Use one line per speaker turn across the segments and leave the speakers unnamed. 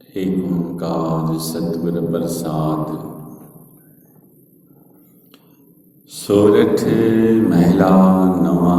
एक ओंकार सतगुर प्रसाद। सोरठ महला नवा।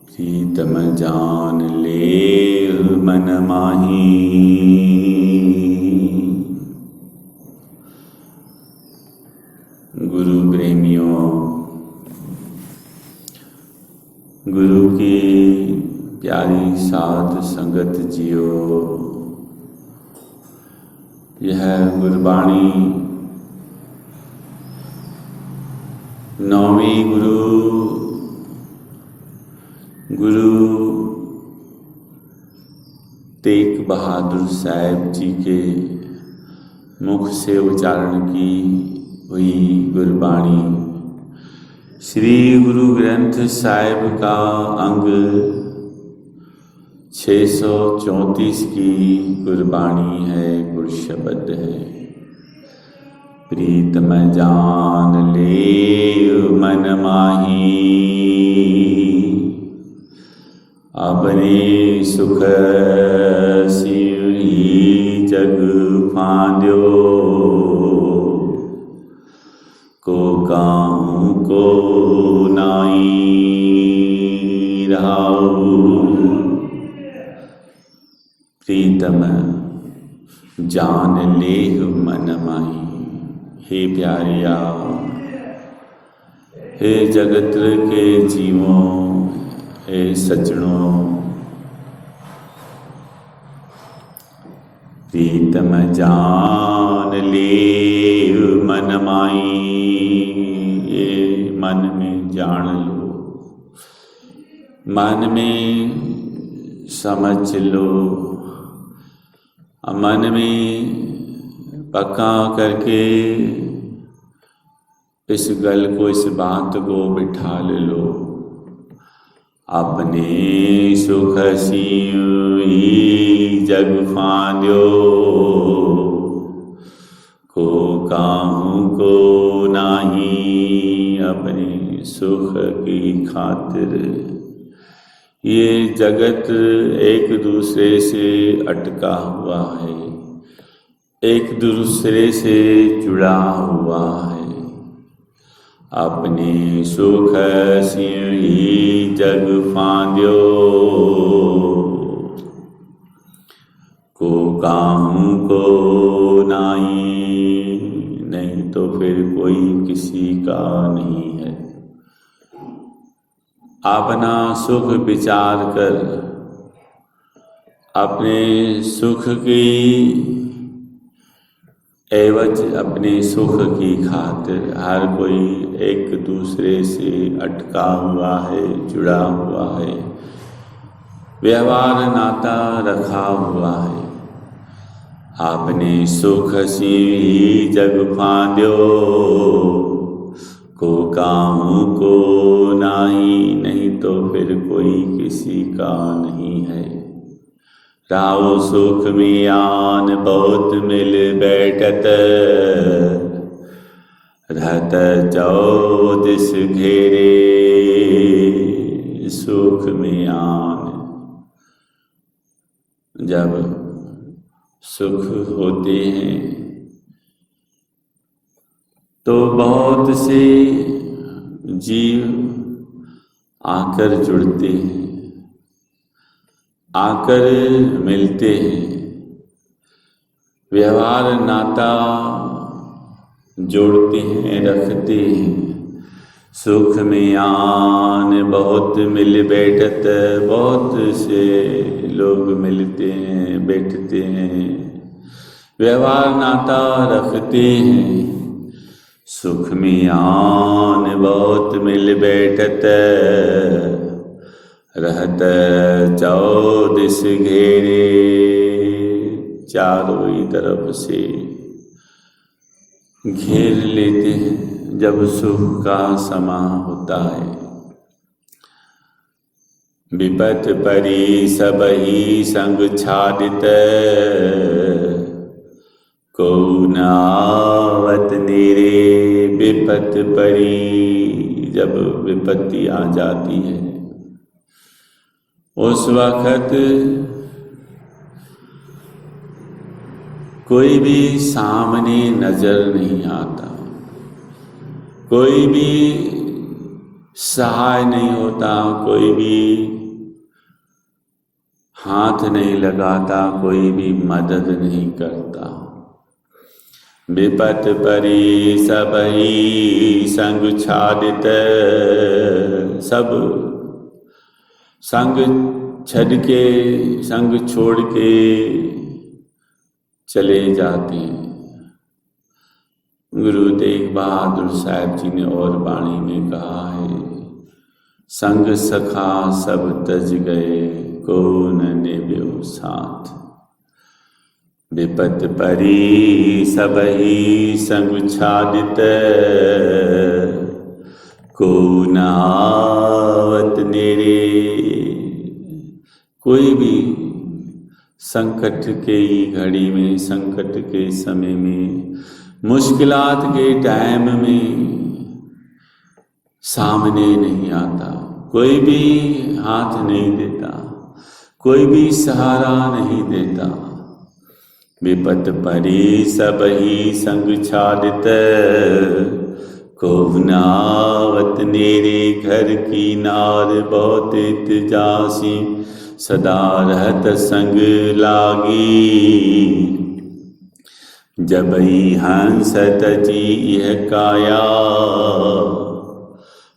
प्रीतम जान ले मन माही। गुरु प्रेमियों, गुरु की प्यारी साध संगत जियो। यह गुरबाणी नौवीं गुरु तेग बहादुर साहब जी के मुख से उच्चारण की हुई गुरबाणी श्री गुरु ग्रंथ साहिब का अंग 634 की गुरबाणी है, गुर शब्द है। प्रीतम जान ले मन माही, अपने सुख सिवही जग फांद्यो। को काहू को नाई रहाऊ। प्रीतम जान लेह मन माही। हे प्यारिया, हे जगत के जीवों, हे सज्जनों, प्रीतम जान लेह मन माही। ये मन में जान लो, मन में समझ लो, मन में पक्का करके इस गल को, इस बात को बिठा लो। अपने सुख सिवही जग फांद्यो। को काहू को नाही, अपने सुख की खातिर ये जगत एक दूसरे से अटका हुआ है, एक दूसरे से जुड़ा हुआ है। अपने सुख सिवही जग फांद्यो। को काहू को नाई, नहीं तो फिर कोई किसी का नहीं है। अपना सुख विचार कर, अपने सुख की एवज, अपने सुख की खातिर हर कोई एक दूसरे से अटका हुआ है, जुड़ा हुआ है, व्यवहार नाता रखा हुआ है। आपने सुख सिवही जग फांद्यो। को काहू को नाही, नहीं तो फिर कोई किसी का नहीं है। राव सुख में आन बहुत मिल बैठत, रहत चौदिस घेरे। सुख में आन, जब सुख होते हैं तो बहुत से जीव आकर जुड़ते हैं, आकर मिलते हैं, व्यवहार नाता जोड़ते हैं, रखते हैं। सुख में आन बहुत मिल बैठत, बहुत से लोग मिलते हैं, बैठते हैं, व्यवहार नाता रखते हैं। सुख में आन बहुत मिल बैठत, रहत चौदिस घेरे। चारों ही तरफ से घेर लेते हैं जब सुख का समा होता है। विपत परी सबही संग छादित, को न आवत नेरे। विपत परी, जब विपत्ति आ जाती है उस वक्त कोई भी सामने नजर नहीं आता, कोई भी सहाय नहीं होता, कोई भी हाथ नहीं लगाता, कोई भी मदद नहीं करता। विपत परी सबही संग छादित, सब संग छड़ के, संग छोड़ के चले जाते हैं। गुरु तेग बहादुर साहब जी ने और वाणी में कहा है, संग सखा सब तज गए, को न निभ्यो साथ। विपत परी सबही संग छादित, को न आवत नेरे। कोई भी संकट के घड़ी में, संकट के समय में, मुश्किलात के टाइम में सामने नहीं आता, कोई भी हाथ नहीं देता, कोई भी सहारा नहीं देता। विपत परी सबही संग छादित, को न आवत नेरे। घर की नार बहुत जासी, सदा रहत संग लागी। जबई हंस तजी यह काया,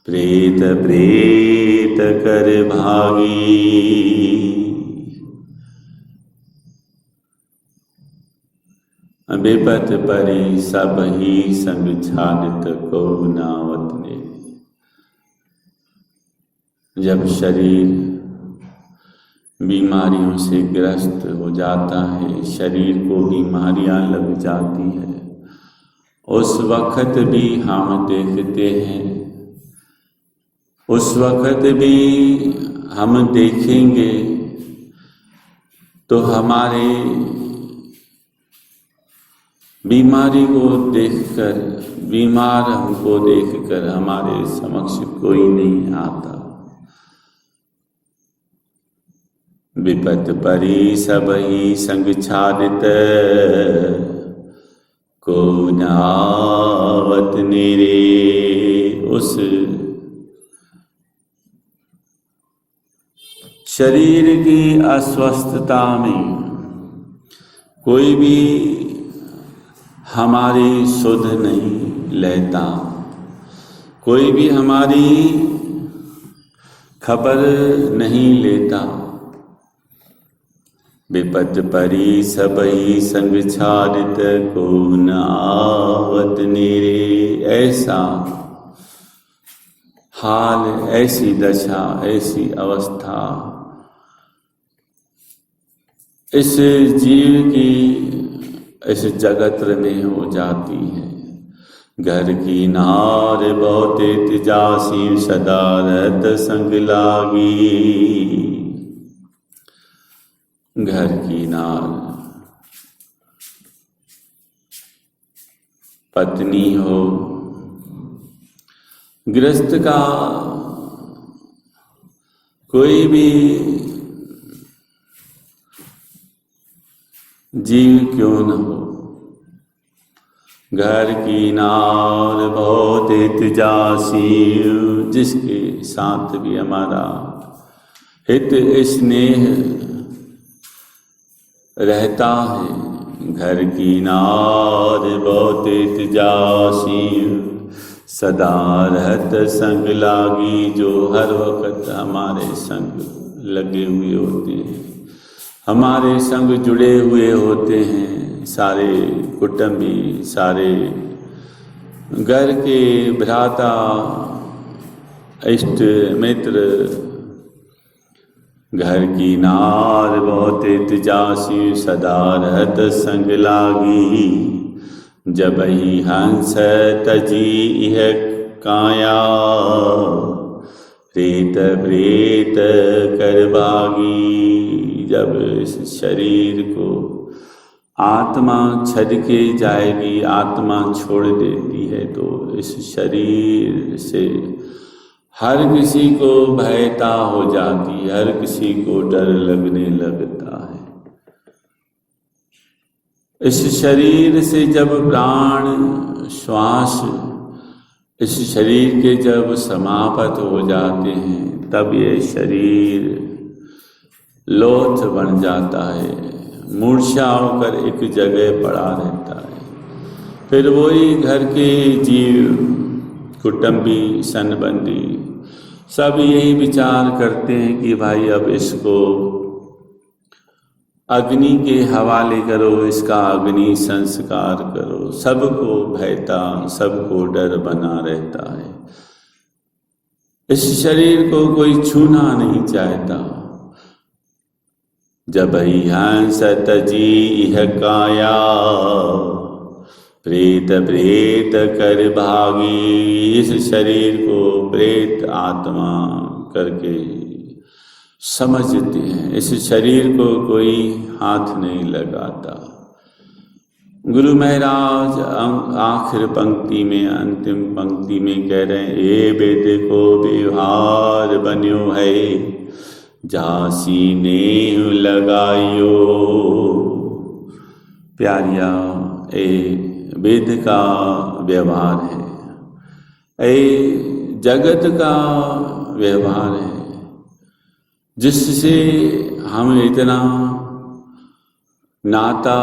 प्रेत प्रेत कर भागी। विपत परी सबही संग छादित, को न आवत नेरे। जब शरीर बीमारियों से ग्रस्त हो जाता है, शरीर को बीमारियां लग जाती है, उस वक्त भी हम देखते हैं, उस वक्त भी हम देखेंगे तो हमारे बीमारी को देखकर, बीमार हमको देखकर हमारे समक्ष कोई नहीं आता। विपत परी सबही संग छादित, को न आवत नेरे। उस शरीर की अस्वस्थता में कोई भी हमारी सुध नहीं लेता, कोई भी हमारी खबर नहीं लेता। विपत परी सबही संग छादित, को न आवत नेरे। ऐसा हाल, ऐसी दशा, ऐसी अवस्था इस जीव की, इस जगत में हो जाती है। घर की नार बहुत तिजासी, सदा रहत संग लागी। घर की नार पत्नी हो, गृहस्थ का कोई भी जीव क्यों न हो, घर की नार बहुत तिजासी, जिसके साथ भी हमारा हित स्नेह रहता है। घर की नार बहुत तिजासी, सदा रहत संग लागी। जो हर वक्त हमारे संग लगे हुए होते हैं, हमारे संग जुड़े हुए होते हैं। सारे कुटुंबी, सारे घर के भ्राता, इष्ट मित्र। घर की नार बहुत तिजासी, सदा रहत संग लागी। जबहि हंस तजी यह काया, प्रेत प्रेत कर भागी। जब इस शरीर को आत्मा छड़ के जाएगी, आत्मा छोड़ देती है, तो इस शरीर से हर किसी को भयता हो जाती है, हर किसी को डर लगने लगता है। इस शरीर से जब प्राण श्वास इस शरीर के जब समाप्त हो जाते हैं तब ये शरीर लोथ बन जाता है, मूर्छा होकर एक जगह पड़ा रहता है। फिर वही घर के जीव, कुटुंबी, संबंधी सब यही विचार करते हैं कि भाई अब इसको अग्नि के हवाले करो, इसका अग्नि संस्कार करो। सबको भयता, सबको डर बना रहता है। इस शरीर को कोई छूना नहीं चाहता। जब हंस तजी यह काया, प्रेत प्रेत कर भागी। इस शरीर को प्रेत आत्मा करके समझते हैं। इस शरीर को कोई हाथ नहीं लगाता। गुरु महाराज आखिर पंक्ति में, अंतिम पंक्ति में कह रहे हैं, ए वेद को व्यवहार बन्यो है, जासी नेह लगायो। प्यारिया, ए वेद का व्यवहार है, ए जगत का व्यवहार है, जिससे हम इतना नाता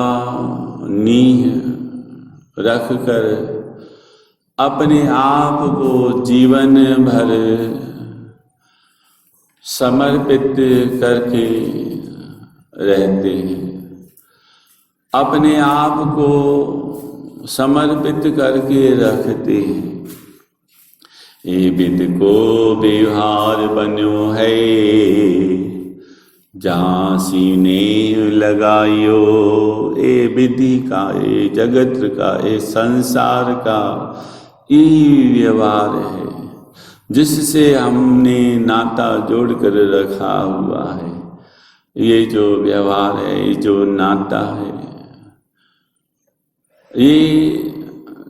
नीह रख कर अपने आप को जीवन भर समर्पित करके रहते हैं। अपने आप को समर्पित करके रखते हैं। ये विद को व्यवहार बन्यो है, जासी नेह लगायो। ये विधि का, ये जगत का, ये संसार का ये व्यवहार है, जिससे हमने नाता जोड़ कर रखा हुआ है। ये जो व्यवहार है, ये जो नाता है, ये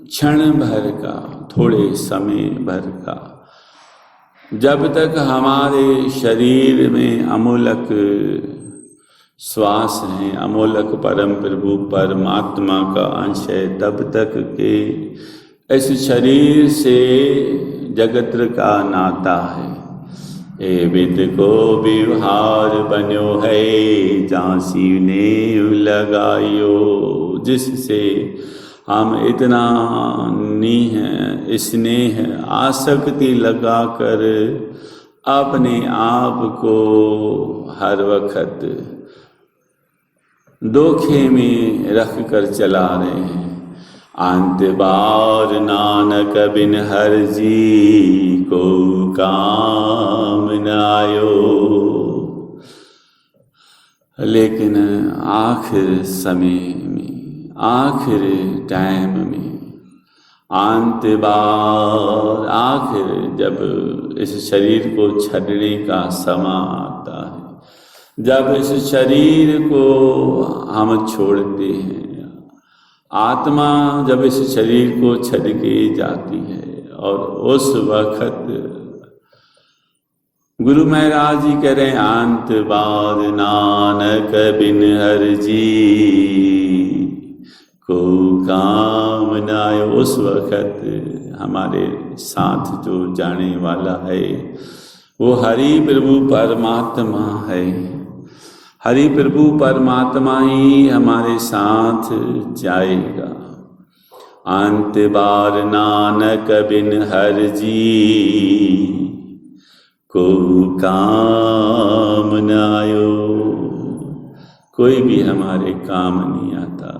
क्षण भर का, थोड़े समय भर का। जब तक हमारे शरीर में अमोलक श्वास है, अमोलक परम प्रभु परमात्मा का अंश है, तब तक के इस शरीर से जगत का नाता है। ए विद को व्यवहार बन्यो है, जासी नेह लगायो। जिससे हम इतना नीह, स्नेह, आसक्ति लगाकर अपने आप को हर वक्त धोखे में रख कर चला रहे हैं। अंत बार नानक बिन हर जी को काम न आयो। लेकिन आखिर समय में, आखिर टाइम में, अंत बार, आखिर जब इस शरीर को छड़ने का समय आता है, जब इस शरीर को हम छोड़ते हैं, आत्मा जब इस शरीर को छड़ के जाती है, और उस वक्त गुरु महाराज जी कह रहे हैं, अंत बाद नानक बिन हर जी को काम न आयो। उस वक्त हमारे साथ जो जाने वाला है वो हरि प्रभु परमात्मा है। हरि प्रभु परमात्मा ही हमारे साथ जाएगा। अंत बार नानक बिन हर जी को काम न आयो। कोई भी हमारे काम नहीं आता।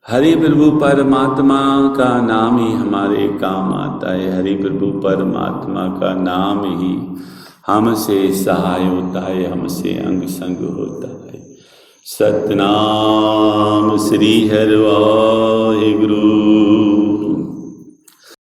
हरि प्रभु परमात्मा का नाम ही हमारे काम आता है। हरि प्रभु परमात्मा का नाम ही हमसे सहाय होता है, हमसे अंग संग होता है। सतनाम श्री हरि वाहिगुरु।